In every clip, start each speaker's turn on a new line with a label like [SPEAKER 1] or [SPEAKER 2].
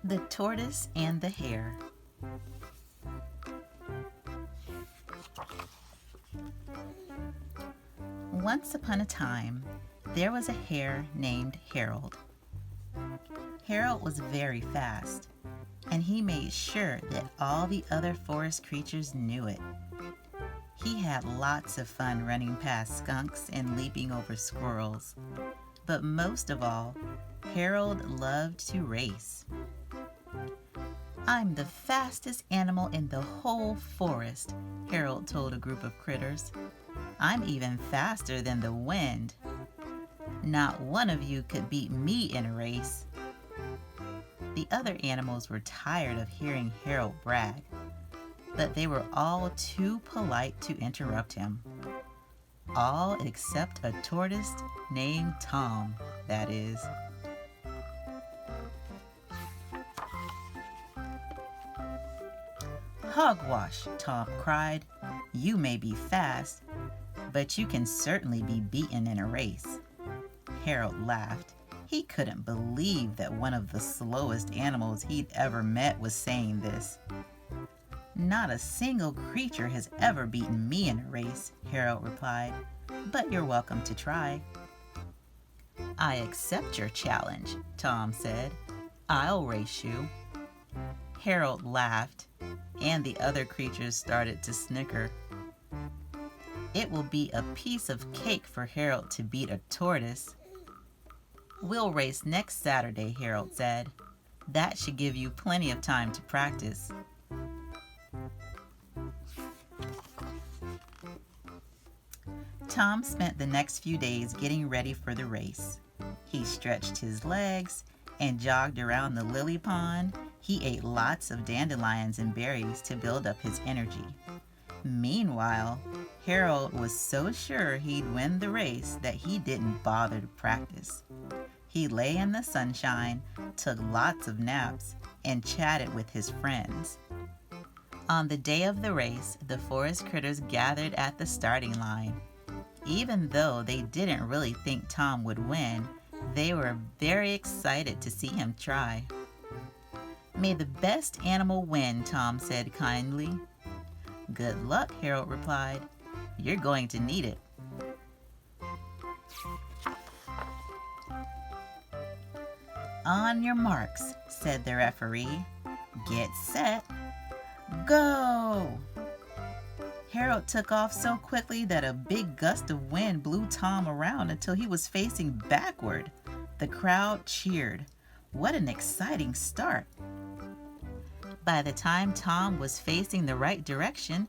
[SPEAKER 1] The Tortoise and the Hare. Once upon a time, there was a hare named Harold. Harold was very fast, and he made sure that all the other forest creatures knew it. He had lots of fun running past skunks and leaping over squirrels, but most of all, Harold loved to race. "I'm the fastest animal in the whole forest," Harold told a group of critters. "I'm even faster than the wind. Not one of you could beat me in a race." The other animals were tired of hearing Harold brag, but they were all too polite to interrupt him. All except a tortoise named Tom, that is. "Hogwash," Tom cried. "You may be fast, but you can certainly be beaten in a race." Harold laughed. He couldn't believe that one of the slowest animals he'd ever met was saying this. "Not a single creature has ever beaten me in a race," Harold replied, "but you're welcome to try." "I accept your challenge," Tom said. "I'll race you." Harold laughed, and the other creatures started to snicker. "It will be a piece of cake for Harold to beat a tortoise." "We'll race next Saturday," Harold said. "That should give you plenty of time to practice." Tom spent the next few days getting ready for the race. He stretched his legs and jogged around the lily pond. He ate lots of dandelions and berries to build up his energy. Meanwhile, Harold was so sure he'd win the race that he didn't bother to practice. He lay in the sunshine, took lots of naps, and chatted with his friends. On the day of the race, the forest critters gathered at the starting line. Even though they didn't really think Tom would win, they were very excited to see him try. "May the best animal win," Tom said kindly. "Good luck," Harold replied. "You're going to need it." "On your marks," said the referee. "Get set. Go!" Harold took off so quickly that a big gust of wind blew Tom around until he was facing backward. The crowd cheered. What an exciting start! By the time Tom was facing the right direction,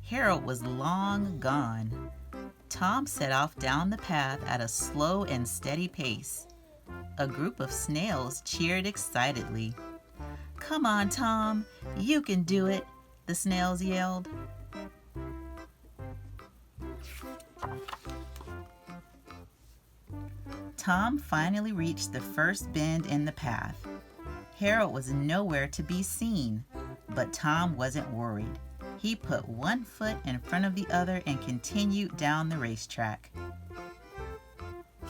[SPEAKER 1] Harold was long gone. Tom set off down the path at a slow and steady pace. A group of snails cheered excitedly. "Come on, Tom, you can do it," the snails yelled. Tom finally reached the first bend in the path. Harold was nowhere to be seen, but Tom wasn't worried. He put one foot in front of the other and continued down the racetrack.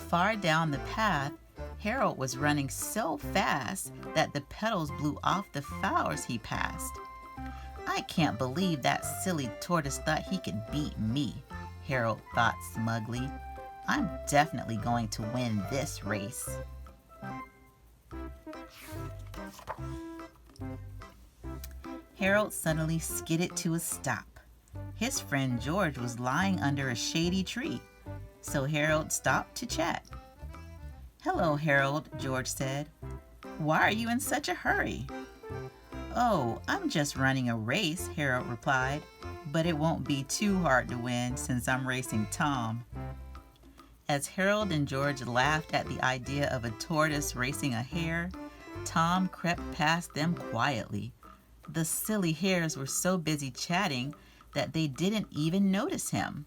[SPEAKER 1] Far down the path, Harold was running so fast that the petals blew off the flowers he passed. "I can't believe that silly tortoise thought he could beat me," Harold thought smugly. "I'm definitely going to win this race." Harold suddenly skidded to a stop. His friend George was lying under a shady tree, so Harold stopped to chat. "Hello, Harold," George said. "Why are you in such a hurry?" "Oh, I'm just running a race," Harold replied, "but it won't be too hard to win since I'm racing Tom." As Harold and George laughed at the idea of a tortoise racing a hare, Tom crept past them quietly. The silly hares were so busy chatting that they didn't even notice him.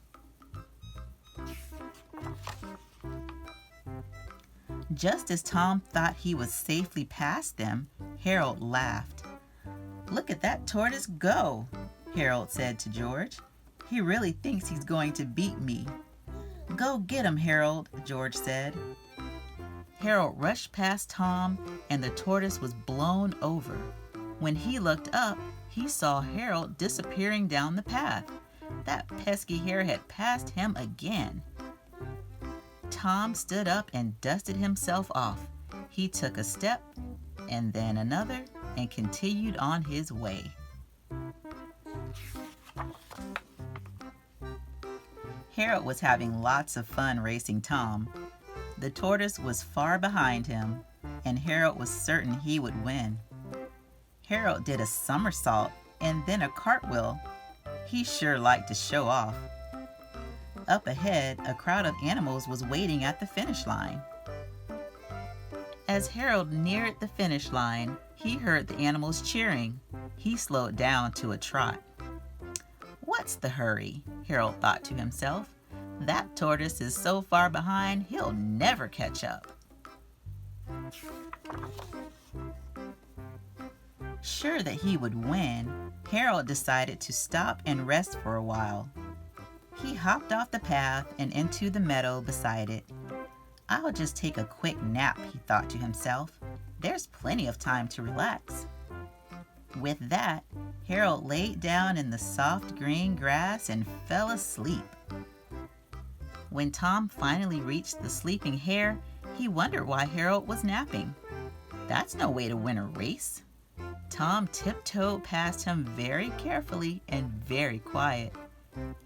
[SPEAKER 1] Just as Tom thought he was safely past them, Harold laughed. "Look at that tortoise go," Harold said to George. "He really thinks he's going to beat me." "Go get him, Harold," George said. Harold rushed past Tom, and the tortoise was blown over. When he looked up, he saw Harold disappearing down the path. That pesky hare had passed him again. Tom stood up and dusted himself off. He took a step, and then another, and continued on his way. Harold was having lots of fun racing Tom. The tortoise was far behind him, and Harold was certain he would win. Harold did a somersault and then a cartwheel. He sure liked to show off. Up ahead, a crowd of animals was waiting at the finish line. As Harold neared the finish line, he heard the animals cheering. He slowed down to a trot. "What's the hurry?" Harold thought to himself. "That tortoise is so far behind, he'll never catch up." Sure that he would win, Harold decided to stop and rest for a while. He hopped off the path and into the meadow beside it. "I'll just take a quick nap," he thought to himself. "There's plenty of time to relax." With that, Harold laid down in the soft green grass and fell asleep. When Tom finally reached the sleeping hare, he wondered why Harold was napping. That's no way to win a race. Tom tiptoed past him very carefully and very quiet.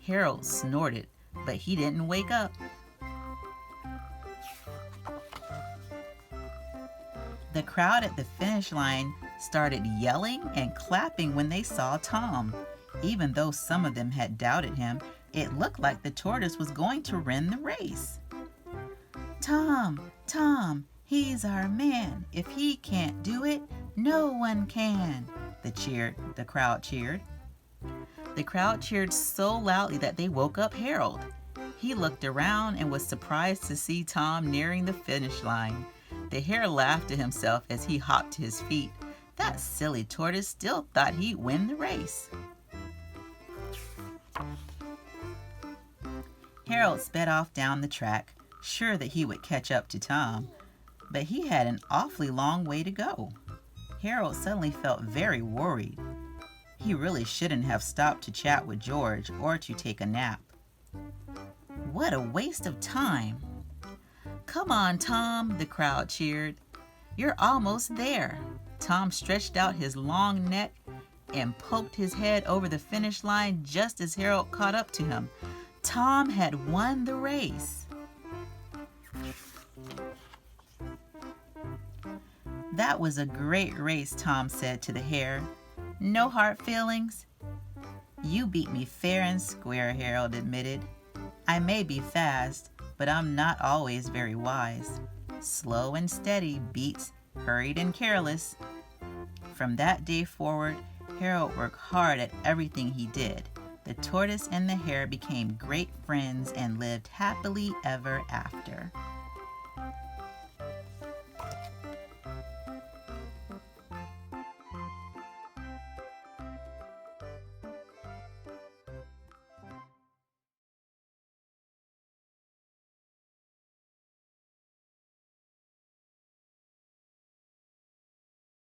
[SPEAKER 1] Harold snorted, but he didn't wake up. The crowd at the finish line started yelling and clapping when they saw Tom. Even though some of them had doubted him, it looked like the tortoise was going to win the race. "Tom, Tom, he's our man. If he can't do it, no one can," the crowd cheered. The crowd cheered so loudly that they woke up Harold. He looked around and was surprised to see Tom nearing the finish line. The hare laughed to himself as he hopped to his feet. That silly tortoise still thought he'd win the race. Harold sped off down the track, sure that he would catch up to Tom, but he had an awfully long way to go. Harold suddenly felt very worried. He really shouldn't have stopped to chat with George or to take a nap. What a waste of time! "Come on, Tom," the crowd cheered. "You're almost there." Tom stretched out his long neck and poked his head over the finish line just as Harold caught up to him. Tom had won the race. "That was a great race," Tom said to the hare. "No hard feelings?" "You beat me fair and square," Harold admitted. "I may be fast, but I'm not always very wise. Slow and steady beats hurried and careless." From that day forward, Harold worked hard at everything he did. The tortoise and the hare became great friends and lived happily ever after.